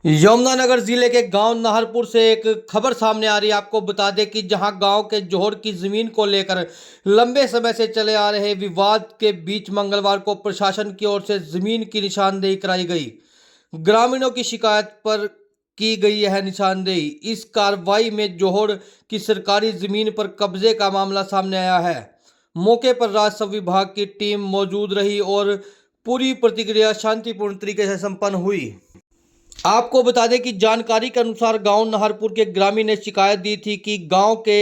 यमुनानगर जिले के गांव नाहरपुर से एक खबर सामने आ रही है। आपको बता दें कि जहां गांव के जोहड़ की जमीन को लेकर लंबे समय से चले आ रहे विवाद के बीच मंगलवार को प्रशासन की ओर से जमीन की निशानदेही कराई गई। ग्रामीणों की शिकायत पर की गई यह निशानदेही। इस कार्रवाई में जोहड़ की सरकारी जमीन पर कब्जे का मामला सामने आया है। मौके पर राजस्व विभाग की टीम मौजूद रही और पूरी प्रतिक्रिया शांतिपूर्ण तरीके से संपन्न हुई। आपको बता दें कि जानकारी के अनुसार गांव नाहरपुर के ग्रामीण ने शिकायत दी थी कि गांव के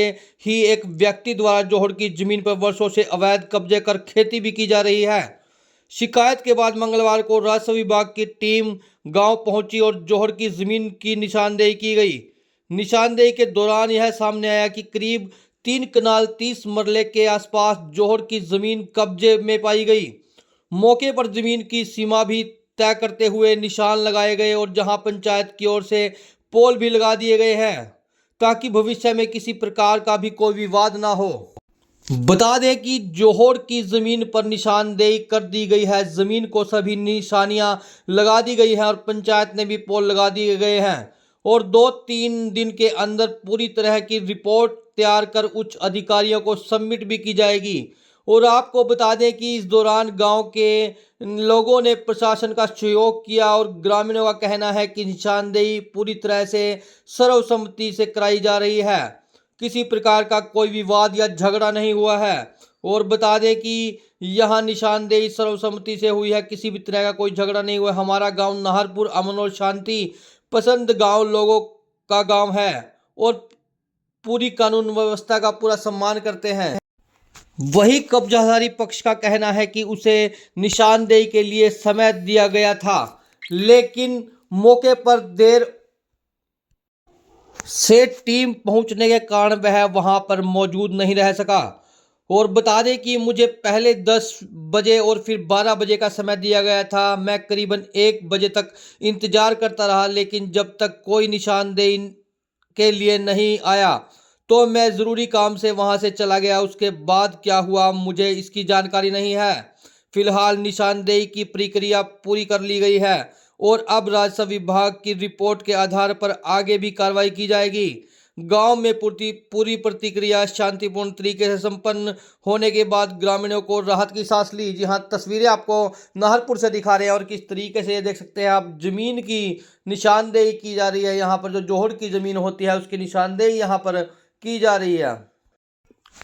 ही एक व्यक्ति द्वारा जोहड़ की जमीन पर वर्षों से अवैध कब्जे कर खेती भी की जा रही है। शिकायत के बाद मंगलवार को राजस्व विभाग की टीम गांव पहुंची और जोहड़ की जमीन की निशानदेही की गई। निशानदेही के दौरान यह सामने आया कि करीब 3 कनाल 30 मरले के आसपास जोहड़ की जमीन कब्जे में पाई गई। मौके पर जमीन की सीमा भी तय करते हुए निशान लगाए गए और जहां पंचायत की ओर से पोल भी लगा दिए गए हैं ताकि भविष्य में किसी प्रकार का भी कोई विवाद ना हो। बता दें कि जोहड़ की जमीन पर निशानदेही कर दी गई है। जमीन को सभी निशानियां लगा दी गई हैं और पंचायत ने भी पोल लगा दिए गए हैं और 2-3 दिन के अंदर पूरी तरह की रिपोर्ट तैयार कर उच्च अधिकारियों को सबमिट भी की जाएगी। और आपको बता दें कि इस दौरान गांव के लोगों ने प्रशासन का सहयोग किया और ग्रामीणों का कहना है कि निशानदेही पूरी तरह से सर्वसम्मति से कराई जा रही है। किसी प्रकार का कोई विवाद या झगड़ा नहीं हुआ है। और बता दें कि यहां निशानदेही सर्वसम्मति से हुई है, किसी भी तरह का कोई झगड़ा नहीं हुआ। हमारा गांव नाहरपुर अमन और शांति पसंद गांव लोगों का गांव है और पूरी कानून व्यवस्था का पूरा सम्मान करते हैं। वही कब्जाधारी पक्ष का कहना है कि उसे निशानदेही के लिए समय दिया गया था, लेकिन मौके पर देर से टीम पहुंचने के कारण वह वहां पर मौजूद नहीं रह सका। और बता दें कि मुझे पहले 10 बजे और फिर 12 बजे का समय दिया गया था। मैं करीबन 1 बजे तक इंतजार करता रहा, लेकिन जब तक कोई निशानदेही के लिए नहीं आया तो मैं ज़रूरी काम से वहां से चला गया। उसके बाद क्या हुआ मुझे इसकी जानकारी नहीं है। फिलहाल निशानदेही की प्रक्रिया पूरी कर ली गई है और अब राजस्व विभाग की रिपोर्ट के आधार पर आगे भी कार्रवाई की जाएगी। गांव में पूरी प्रतिक्रिया शांतिपूर्ण तरीके से संपन्न होने के बाद ग्रामीणों को राहत की सांस ली। जी हाँ, तस्वीरें आपको नाहरपुर से दिखा रहे हैं और किस तरीके से ये देख सकते हैं आप, जमीन की निशानदेही की जा रही है। यहाँ पर जो जोहड़ की जमीन होती है उसकी निशानदेही यहाँ पर की जा रही है।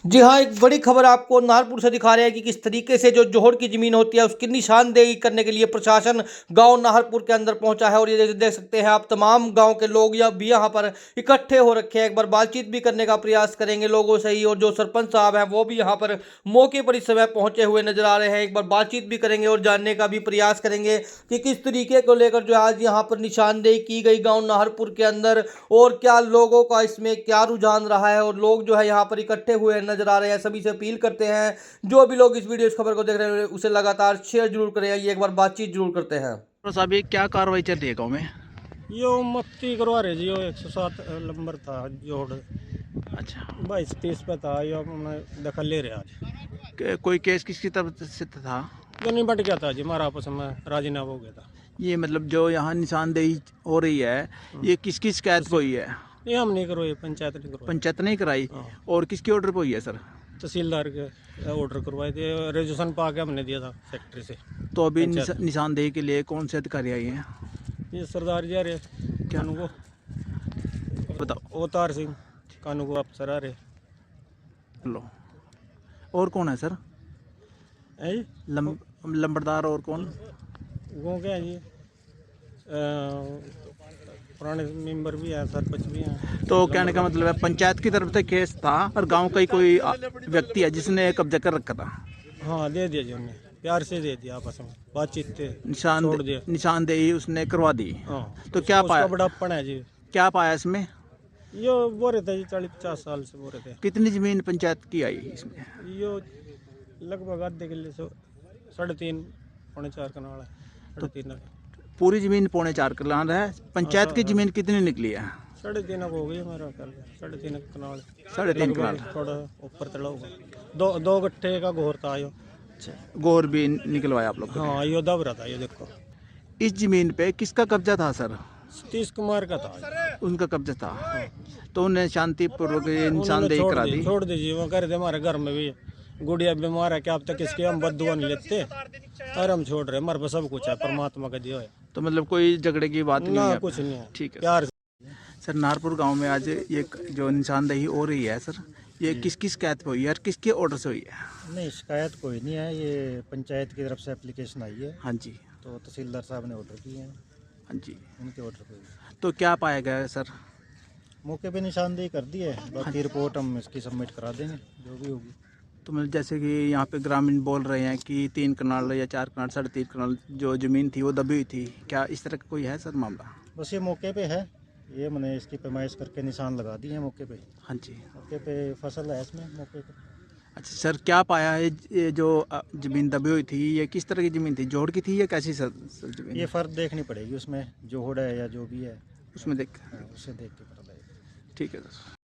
जी हाँ, एक बड़ी खबर आपको नाहरपुर से दिखा रहे हैं कि किस तरीके से जो जोहड़ की जमीन होती है उसकी निशानदेही करने के लिए प्रशासन गांव नाहरपुर के अंदर पहुंचा है। और ये देख सकते हैं आप, तमाम गांव के लोग या भी यहां पर इकट्ठे हो रखे हैं। एक बार बातचीत भी करने का प्रयास करेंगे लोगों से ही, और जो सरपंच साहब हैं वो भी यहां पर मौके पर इस समय पहुंचे हुए नजर आ रहे हैं। एक बार बातचीत भी करेंगे और जानने का भी प्रयास करेंगे कि किस तरीके को लेकर जो आज यहाँ पर निशानदेही की गई गाँव नाहरपुर के अंदर, और क्या लोगों का इसमें क्या रुझान रहा है। और लोग जो है यहाँ पर इकट्ठे हुए नजर आ रहे हैं। सभी से अपील करते हैं जो भी लोग इस वीडियो इस खबर को देख रहे हैं उसे लगातार शेयर जरूर करें। ये एक बार बातचीत जरूर करते हैं। तो साहब ये क्या कार्रवाई चल रही है गाँव में? यो मफ्ती करवा रहे जी, यो 107 नंबर था जोड़। अच्छा, 22-30 पे था, यो हमने दखल ले रहे आज। कोई केस किसकी तरफ से था? जो निपट गया था जी, हमारा आपस में राजीनामा हो गया था। ये मतलब जो यहाँ निशानदेही हो रही है ये किसकी शिकायत को हुई है? ये हम नहीं करवाई, पंचायत नहीं करवाई। पंचायत नहीं कराई? हाँ। और किसके ऑर्डर पर हुई है सर? तहसीलदार के ऑर्डर करवाए थे, रेजुलेशन पा के हमने दिया था सेक्रेटरी से। तो अभी निशानदेही के लिए कौन से अधिकारी आए हैं? ये सरदार जी आ रहे, क्या कानू को बताओ। अवतार सिंह कानू को अफसर आ रहे। लो, और कौन है सर? है जी लंबरदार और कौन? वो क्या है जी, पुराने मेंबर भी हैं, सरपंच भी हैं। तो कहने का मतलब है पंचायत की तरफ से केस था और गांव का ही कोई व्यक्ति है जिसने कब्जा कर रखा था? हाँ, दे दिया जी, उन्होंने प्यार से दे दिया, आपस में बातचीत थे, छोड़ दिया। निशानदेही उसने करवा दी। हाँ, तो क्या पाया? बड़प्पन है जी। क्या पाया इसमें? यो बोरे थे जी, 40-50 साल से बोरे थे। कितनी जमीन पंचायत की आई इसमें? यो लगभग आधे किले से 3.5-4 कनाल है। 3.5 पूरी जमीन 4.5 कनाल है। पंचायत की जमीन कितनी निकली है? 3.5 हो गई हमारा ख्याल में, 3.5 कनाल। 3.5 कनाल थोड़ा ऊपर तला होगा। दो गट्ठे का घोर था यो। अच्छा, गोर भी निकलवाया आप लोग? हाँ, यो दब रहा था, ये देखो। इस जमीन पे किसका कब्जा था सर? सतीश कुमार का था। उनका कब्जा था, तो उन्हें शांतिपूर्वक निशानदेही करा दी। छोड़ दीजिए, वो कर दे। हमारे घर में भी गुड़िया बीमार है, क्या अब तक इसकी हम बद्दुआ नहीं लेते और हम छोड़ रहे। हमारे पास सब कुछ है, परमात्मा का दिया है। तो मतलब कोई झगड़े की बात नहीं ना है? कुछ नहीं है, ठीक है प्यार। सर। नारपुर गांव में आज ये जो निशानदेही हो रही है सर, ये किस किस कैद पे हुई है और किसके ऑर्डर से हुई है? नहीं, शिकायत कोई नहीं है। ये पंचायत की तरफ से एप्लीकेशन आई है, हाँ जी, तो तहसीलदार साहब ने ऑर्डर किए हैं, हाँ जी। उनके ऑर्डर पे तो क्या पाया गया है सर? मौके पे निशानदेही कर दी है। बाकी रिपोर्ट हम इसकी सबमिट करा देंगे जो भी होगी। तो मतलब जैसे कि यहाँ पे ग्रामीण बोल रहे हैं कि 3 कनाल या 4 कनाल 3.5 कनाल जो ज़मीन थी वो दबी हुई थी, क्या इस तरह का कोई है सर मामला? बस ये मौके पे है, ये मैंने इसकी पैमाइश करके निशान लगा दिए हैं मौके पे। हाँ जी। मौके पे फसल है इसमें मौके पे। अच्छा सर, क्या पाया है ये जो ज़मीन दबी हुई थी, ये किस तरह की ज़मीन थी? जोड़ की थी या कैसी सर ज़मीन? ये फ़र्क देखनी पड़ेगी उसमें, जोड़ है या जो भी है उसमें देख, उसे देख के पता लगेगा। ठीक है सर।